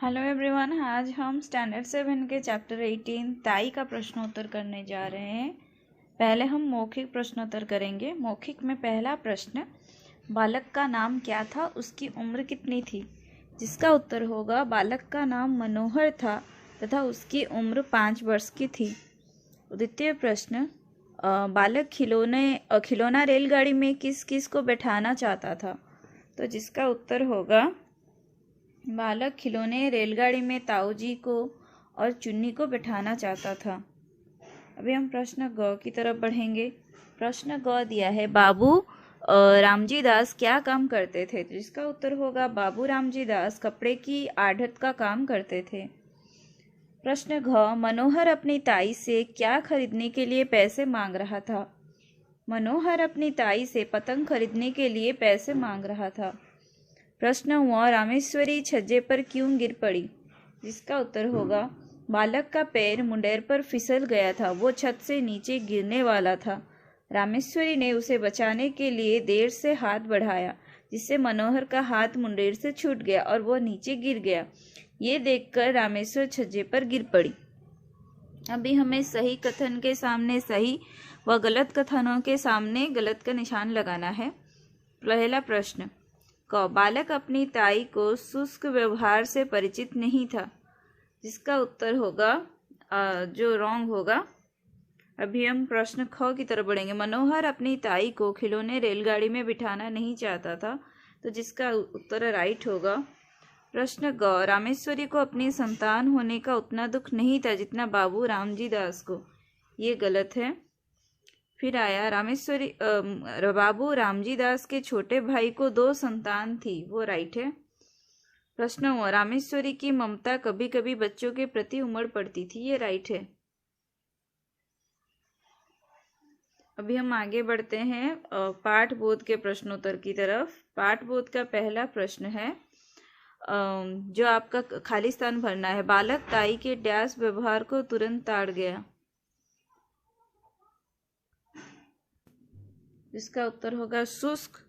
Hello everyone, आज हम standard 7 के चैप्टर 18 ताई का प्रश्नोत्तर करने जा रहे हैं। पहले हम मौखिक प्रश्नोत्तर करेंगे। मौखिक में पहला प्रश्न, बालक का नाम क्या था, उसकी उम्र कितनी थी? जिसका उत्तर होगा बालक का नाम मनोहर था तथा उसकी उम्र 5 वर्ष की थी। द्वितीय प्रश्न, बालक खिलौना रेलगाड़ी में किस किस को बैठाना चाहता था? तो जिसका उत्तर होगा बालक खिलौने रेलगाड़ी में ताऊजी को और चुन्नी को बिठाना चाहता था। अभी हम प्रश्न ग की तरफ बढ़ेंगे। प्रश्न ग दिया है, बाबू रामजी दास क्या काम करते थे? तो जिसका उत्तर होगा बाबू रामजी दास कपड़े की आढ़त का काम करते थे। प्रश्न घ, मनोहर अपनी ताई से क्या खरीदने के लिए पैसे मांग रहा था? मनोहर अपनी ताई से पतंग खरीदने के लिए पैसे मांग रहा था। प्रश्न हुआ, रामेश्वरी छज्जे पर क्यों गिर पड़ी? जिसका उत्तर होगा बालक का पैर मुंडेर पर फिसल गया था, वो छत से नीचे गिरने वाला था। रामेश्वरी ने उसे बचाने के लिए देर से हाथ बढ़ाया, जिससे मनोहर का हाथ मुंडेर से छूट गया और वो नीचे गिर गया। ये देखकर रामेश्वर छज्जे पर गिर पड़ी। अभी हमें सही कथन के सामने सही व गलत कथनों के सामने गलत का निशान लगाना है। पहला प्रश्न, बालक अपनी ताई को शुष्क व्यवहार से परिचित नहीं था। जिसका उत्तर होगा जो रॉन्ग होगा। अभी हम प्रश्न ख की तरफ बढ़ेंगे। मनोहर अपनी ताई को खिलौने रेलगाड़ी में बिठाना नहीं चाहता था, तो जिसका उत्तर राइट होगा। प्रश्न ग, रामेश्वरी को अपनी संतान होने का उतना दुख नहीं था जितना बाबू रामजी दास को। ये गलत है। फिर आया बाबू रामजी दास के छोटे भाई को 2 संतान थी, वो राइट है। प्रश्न हुआ, रामेश्वरी की ममता कभी कभी बच्चों के प्रति उमड़ पड़ती थी, ये राइट है। अभी हम आगे बढ़ते हैं पाठ बोध के प्रश्नोत्तर की तरफ। पाठ बोध का पहला प्रश्न है, जो आपका खाली स्थान भरना है। बालक ताई के डैश व्यवहार को तुरंत ताड़ गया। इसका उत्तर होगा शुष्क।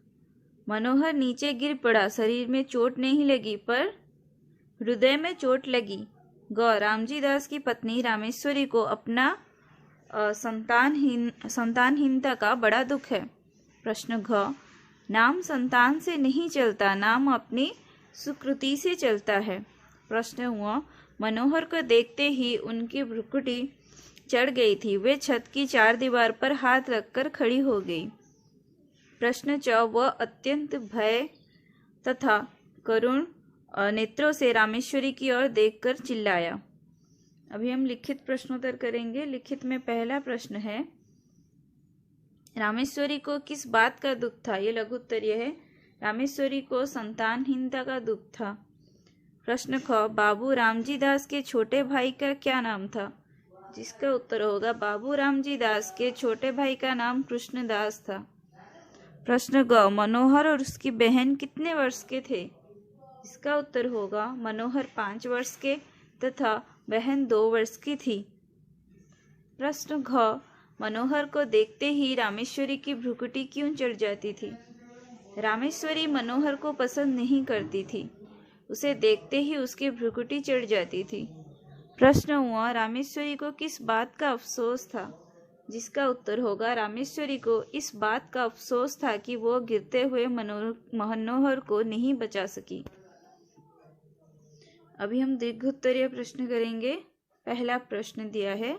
मनोहर नीचे गिर पड़ा, शरीर में चोट नहीं लगी पर हृदय में चोट लगी। ग, रामजी दास की पत्नी रामेश्वरी को अपना संतानहीनता का बड़ा दुख है। प्रश्न घ, नाम संतान से नहीं चलता, नाम अपनी सुकृति से चलता है। प्रश्न हुआ, मनोहर को देखते ही उनकी भ्रुकुटी चढ़ गई थी, वे छत की 4 दीवार पर हाथ रखकर खड़ी हो गई। प्रश्न च, वह अत्यंत भय तथा करुण नेत्रों से रामेश्वरी की ओर देखकर चिल्लाया। अभी हम लिखित प्रश्नोत्तर करेंगे। लिखित में पहला प्रश्न है, रामेश्वरी को किस बात का दुख था? ये लघु उत्तरीय है। रामेश्वरी को संतानहीनता का दुख था। प्रश्न ख, बाबू रामजी दास के छोटे भाई का क्या नाम था? जिसका उत्तर होगा बाबू रामजी दास के छोटे भाई का नाम कृष्णदास था। प्रश्न ग, मनोहर और उसकी बहन कितने वर्ष के थे? इसका उत्तर होगा मनोहर 5 वर्ष के तथा बहन 2 वर्ष की थी। प्रश्न घ, मनोहर को देखते ही रामेश्वरी की भ्रुकुटी क्यों चढ़ जाती थी? रामेश्वरी मनोहर को पसंद नहीं करती थी, उसे देखते ही उसकी भ्रुकुटी चढ़ जाती थी। प्रश्न हुआ, रामेश्वरी को किस बात का अफसोस था? जिसका उत्तर होगा रामेश्वरी को इस बात का अफसोस था कि वो गिरते हुए मनोहर को नहीं बचा सकी। अभी हम दीर्घोत्तरीय प्रश्न करेंगे। पहला प्रश्न दिया है,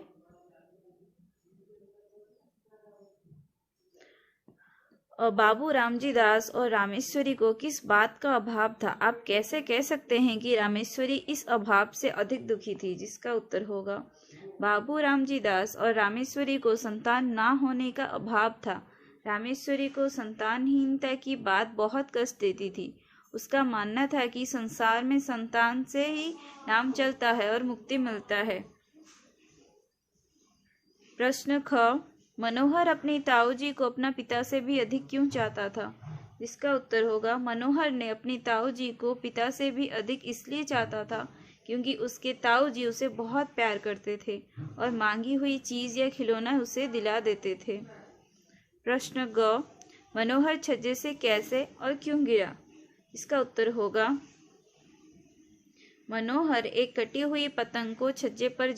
बाबू रामजी दास और रामेश्वरी को किस बात का अभाव था? आप कैसे कह सकते हैं कि रामेश्वरी इस अभाव से अधिक दुखी थी? जिसका उत्तर होगा बाबू रामजी दास और रामेश्वरी को संतान ना होने का अभाव था। रामेश्वरी को संतानहीनता की बात बहुत कष्ट देती थी। उसका मानना था कि संसार में संतान से ही नाम चलता है और मुक्ति मिलता है। प्रश्न ख, मनोहर अपनी ताऊजी को अपना पिता से भी अधिक क्यों चाहता था? जिसका उत्तर होगा मनोहर ने अपनी ताऊजी को पिता से भी अधिक इसलिए चाहता था क्योंकि उसके ताऊजी उसे बहुत प्यार करते थे और मांगी हुई चीज या खिलौना उसे दिला देते थे। प्रश्न ग, मनोहर छज्जे से कैसे और क्यों गिरा? इसका उत्तर होगा मनोहर एक कटी हुई पतंग को छज्जे पर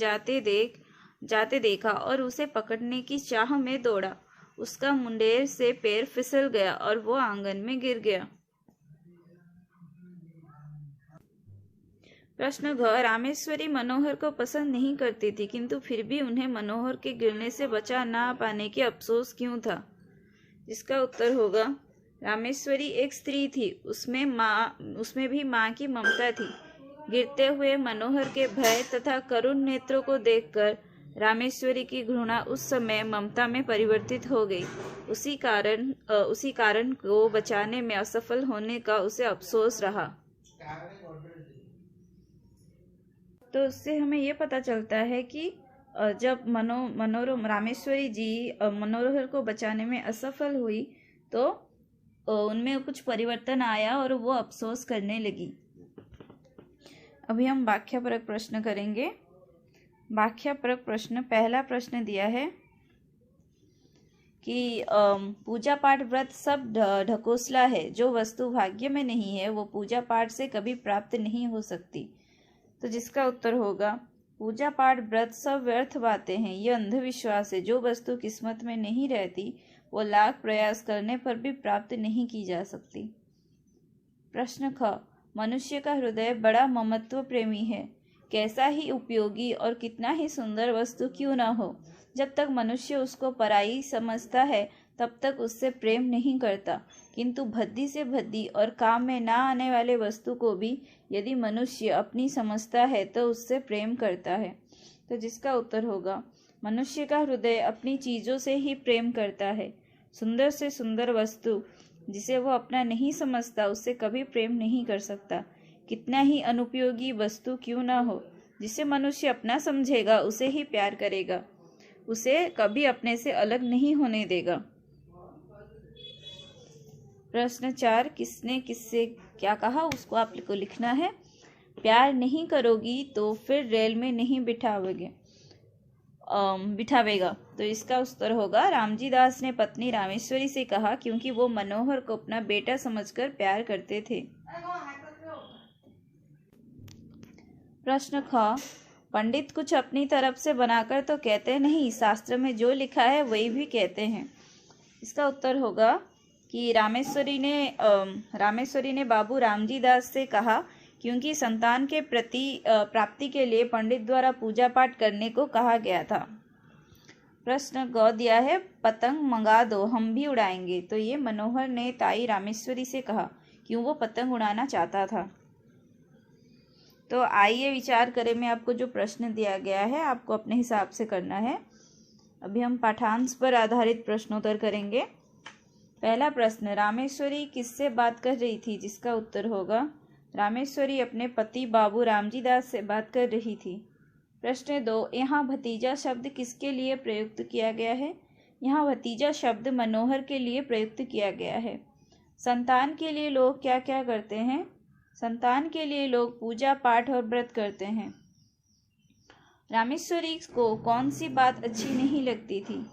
जाते देखा और उसे पकड़ने की चाह में दौड़ा। उसका मुंडेर से पैर फिसल गया और वो आंगन में गिर गया। प्रश्न घ, रामेश्वरी मनोहर को पसंद नहीं करती थी, किंतु फिर भी उन्हें मनोहर के गिरने से बचा ना पाने की अफसोस क्यों था? जिसका उत्तर होगा, रामेश्वरी एक स्त्री थी, उसमें भी माँ की ममता थी। गिरते हुए मनोहर के भय तथा करुण नेत्रों को देखकर रामेश्वरी की घृणा उस समय ममता में परिवर्तित हो गई। उसी कारण को बचाने में असफल होने का उसे अफसोस रहा। तो उससे हमें ये पता चलता है कि जब रामेश्वरी जी मनोहर को बचाने में असफल हुई तो उनमें कुछ परिवर्तन आया और वो अफसोस करने लगी। अभी हम वाक्यपरक प्रश्न करेंगे। वाक्यपरक प्रश्न, पहला प्रश्न दिया है कि पूजा पाठ व्रत सब ढकोसला है। जो वस्तु भाग्य में नहीं है वो पूजा पाठ से कभी प्राप्त नहीं हो सकती। तो जिसका उत्तर होगा, पूजा पाठ व्रत सब व्यर्थ बातें हैं, ये अंधविश्वास है। जो वस्तु किस्मत में नहीं रहती वो लाख प्रयास करने पर भी प्राप्त नहीं की जा सकती। प्रश्न ख, मनुष्य का हृदय बड़ा ममत्व प्रेमी है। कैसा ही उपयोगी और कितना ही सुंदर वस्तु क्यों न हो, जब तक मनुष्य उसको पराई समझता है तब तक उससे प्रेम नहीं करता, किंतु भद्दी से भद्दी और काम में ना आने वाले वस्तु को भी यदि मनुष्य अपनी समझता है तो उससे प्रेम करता है। तो जिसका उत्तर होगा, मनुष्य का हृदय अपनी चीजों से ही प्रेम करता है। सुंदर से सुंदर वस्तु जिसे वो अपना नहीं समझता उससे कभी प्रेम नहीं कर सकता। कितना ही अनुपयोगी वस्तु क्यों ना हो, जिसे मनुष्य अपना समझेगा उसे ही प्यार करेगा, उसे कभी अपने से अलग नहीं होने देगा। प्रश्न 4, किसने किससे क्या कहा उसको आपको लिखना है। प्यार नहीं करोगी तो फिर रेल में नहीं बिठावेगा। तो इसका उत्तर होगा, रामजी दास ने पत्नी रामेश्वरी से कहा क्योंकि वो मनोहर को अपना बेटा समझकर प्यार करते थे। प्रश्न ख, पंडित कुछ अपनी तरफ से बनाकर तो कहते नहीं, शास्त्र में जो लिखा है वही भी कहते हैं। इसका उत्तर होगा कि रामेश्वरी ने बाबू रामजी दास से कहा क्योंकि संतान के प्राप्ति के लिए पंडित द्वारा पूजा पाठ करने को कहा गया था। प्रश्न ग दिया है, पतंग मंगा दो हम भी उड़ाएंगे। तो ये मनोहर ने ताई रामेश्वरी से कहा क्यों वो पतंग उड़ाना चाहता था। तो आइए विचार करें, में आपको जो प्रश्न दिया गया है आपको अपने हिसाब से करना है। अभी हम पाठांश पर आधारित प्रश्नोत्तर करेंगे। पहला प्रश्न, रामेश्वरी किससे बात कर रही थी? जिसका उत्तर होगा, रामेश्वरी अपने पति बाबू रामजी दास से बात कर रही थी। प्रश्न 2, यहाँ भतीजा शब्द किसके लिए प्रयुक्त किया गया है? यहाँ भतीजा शब्द मनोहर के लिए प्रयुक्त किया गया है। संतान के लिए लोग क्या क्या करते हैं? संतान के लिए लोग पूजा पाठ और व्रत करते हैं। रामेश्वरी को कौन सी बात अच्छी नहीं लगती थी?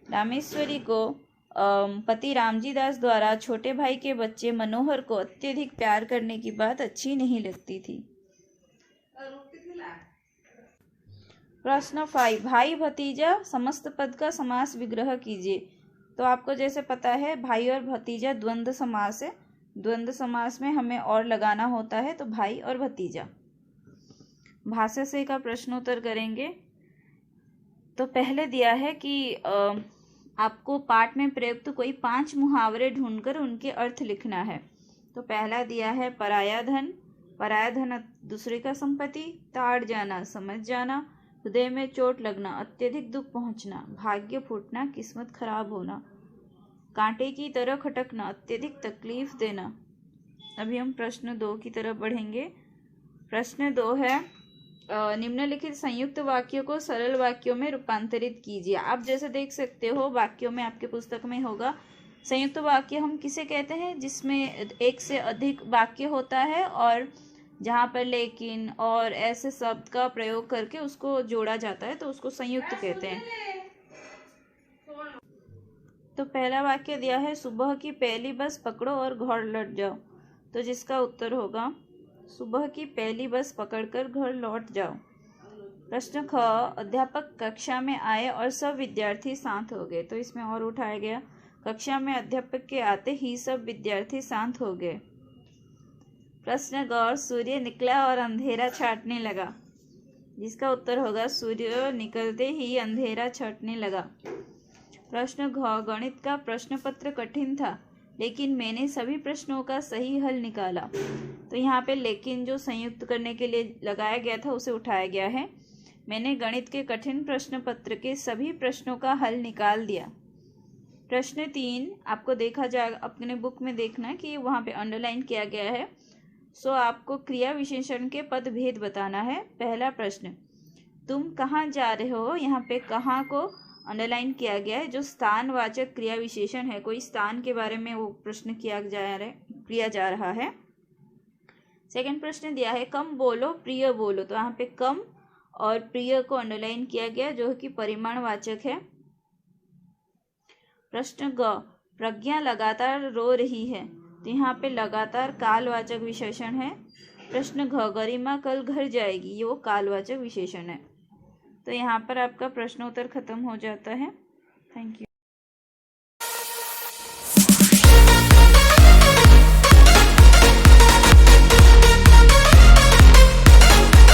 रामेश्वरी को पति रामजी दास द्वारा छोटे भाई के बच्चे मनोहर को अत्यधिक प्यार करने की बात अच्छी नहीं लगती थी। प्रश्न 5, भाई भतीजा समस्त पद का समास विग्रह कीजिए। तो आपको जैसे पता है भाई और भतीजा द्वंद्व समास है। द्वंद्व समास में हमें और लगाना होता है, तो भाई और भतीजा। भाषा से का प्रश्नोत्तर करेंगे। तो पहले दिया है कि आपको पाठ में प्रयुक्त कोई 5 मुहावरे ढूंढकर उनके अर्थ लिखना है। तो पहला दिया है, पराया धन दूसरे का संपत्ति, ताड़ जाना समझ जाना, हृदय में चोट लगना, अत्यधिक दुख पहुंचना, भाग्य फूटना, किस्मत खराब होना, कांटे की तरह खटकना, अत्यधिक तकलीफ देना। अभी हम प्रश्न 2 की तरफ बढ़ेंगे। प्रश्न 2 है, निम्नलिखित संयुक्त वाक्यों को सरल वाक्यों में रूपांतरित कीजिए। आप जैसे देख सकते हो वाक्यों में आपके पुस्तक में होगा। संयुक्त वाक्य हम किसे कहते हैं? जिसमें एक से अधिक वाक्य होता है और जहाँ पर लेकिन और ऐसे शब्द का प्रयोग करके उसको जोड़ा जाता है, तो उसको संयुक्त कहते हैं। तो पहला वाक्य दिया है, सुबह की पहली बस पकड़ो और घर लौट जाओ। तो जिसका उत्तर होगा, सुबह की पहली बस पकड़कर घर लौट जाओ। प्रश्न ख, अध्यापक कक्षा में आए और सब विद्यार्थी शांत हो गए। तो इसमें और उठाया गया, कक्षा में अध्यापक के आते ही सब विद्यार्थी शांत हो गए। प्रश्न ग, सूर्य निकला और अंधेरा छाटने लगा। जिसका उत्तर होगा सूर्य निकलते ही अंधेरा छटने लगा। प्रश्न घ, गणित का प्रश्न पत्र कठिन था लेकिन मैंने सभी प्रश्नों का सही हल निकाला। तो यहाँ पे लेकिन जो संयुक्त करने के लिए लगाया गया था उसे उठाया गया है। मैंने गणित के कठिन प्रश्न पत्र के सभी प्रश्नों का हल निकाल दिया। प्रश्न 3 आपको देखा जाएगा, अपने बुक में देखना कि वहाँ पे अंडरलाइन किया गया है। सो आपको क्रिया विशेषण के पद भेद बताना है। पहला प्रश्न, तुम कहाँ जा रहे हो। यहाँ पे कहाँ को अंडरलाइन किया गया है, जो स्थानवाचक क्रिया विशेषण है। कोई स्थान के बारे में वो प्रश्न किया जा रहा है। सेकंड प्रश्न दिया है, कम बोलो प्रिय बोलो। तो यहाँ पे कम और प्रिय को अंडरलाइन किया गया जो कि परिमाणवाचक है। प्रश्न ग, प्रज्ञा लगातार रो रही है। तो यहाँ पे लगातार कालवाचक विशेषण है। प्रश्न घ, गरिमा कल घर जाएगी। ये वो कालवाचक विशेषण है। तो यहाँ पर आपका प्रश्नोत्तर खत्म हो जाता है। Thank you.